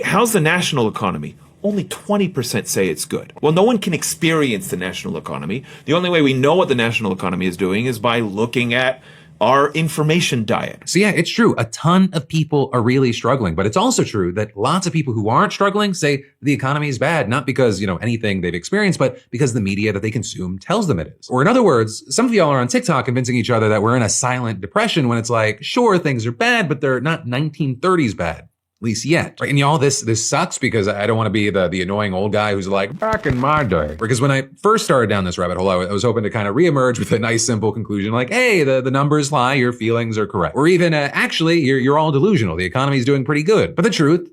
How's the national economy? Only 20% say it's good. Well, no one can experience the national economy. The only way we know what the national economy is doing is by looking at our information diet. So yeah, it's true. A ton of people are really struggling, but it's also true that lots of people who aren't struggling say the economy is bad, not because, anything they've experienced, but because the media that they consume tells them it is. Or in other words, some of y'all are on TikTok convincing each other that we're in a silent depression when it's like, sure, things are bad, but they're not 1930s bad. At least yet. Right? And y'all, this sucks because I don't want to be the annoying old guy who's like, back in my day. Because when I first started down this rabbit hole, I was hoping to kind of reemerge with a nice, simple conclusion like, hey, the numbers lie, your feelings are correct. Or even, actually, you're all delusional. The economy's doing pretty good. But the truth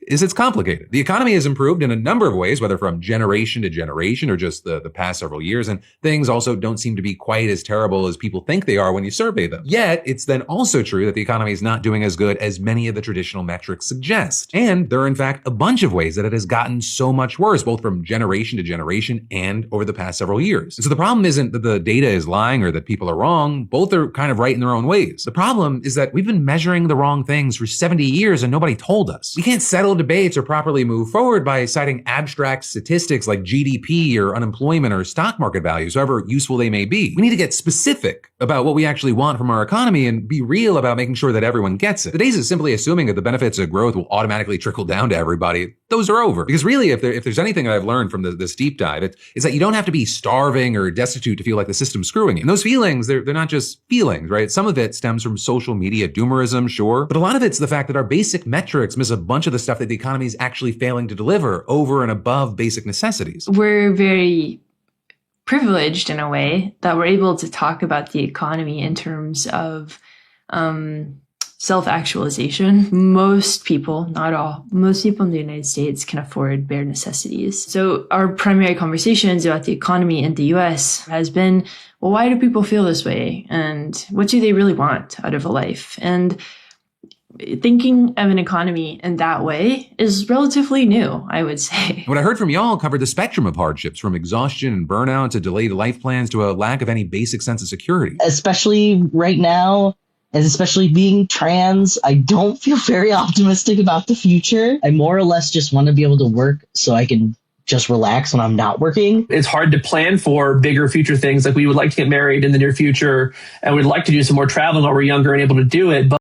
is it's complicated. The economy has improved in a number of ways, whether from generation to generation or just the past several years, and things also don't seem to be quite as terrible as people think they are when you survey them. Yet, it's then also true that the economy is not doing as good as many of the traditional metrics suggest. And there are in fact a bunch of ways that it has gotten so much worse, both from generation to generation and over the past several years. And so the problem isn't that the data is lying or that people are wrong. Both are kind of right in their own ways. The problem is that we've been measuring the wrong things for 70 years and nobody told us. We can't settle debates or properly move forward by citing abstract statistics like GDP or unemployment or stock market values, however useful they may be. We need to get specific about what we actually want from our economy and be real about making sure that everyone gets it. The days of simply assuming that the benefits of growth will automatically trickle down to everybody, those are over. Because really, if there's anything that I've learned from this deep dive, it's that you don't have to be starving or destitute to feel like the system's screwing you. And those feelings, they're not just feelings, right? Some of it stems from social media doomerism, sure, but a lot of it's the fact that our basic metrics miss a bunch of the stuff that the economy is actually failing to deliver over and above basic necessities. We're very privileged in a way that we're able to talk about the economy in terms of self-actualization. Most people, not all, most people in the United States can afford bare necessities. So our primary conversations about the economy in the US has been, well, why do people feel this way? And what do they really want out of a life? And thinking of an economy in that way is relatively new, I would say. What I heard from y'all covered the spectrum of hardships, from exhaustion and burnout to delayed life plans to a lack of any basic sense of security. Especially right now, and especially being trans, I don't feel very optimistic about the future. I more or less just want to be able to work so I can just relax when I'm not working. It's hard to plan for bigger future things. Like we would like to get married in the near future and we'd like to do some more traveling while we're younger and able to do it. But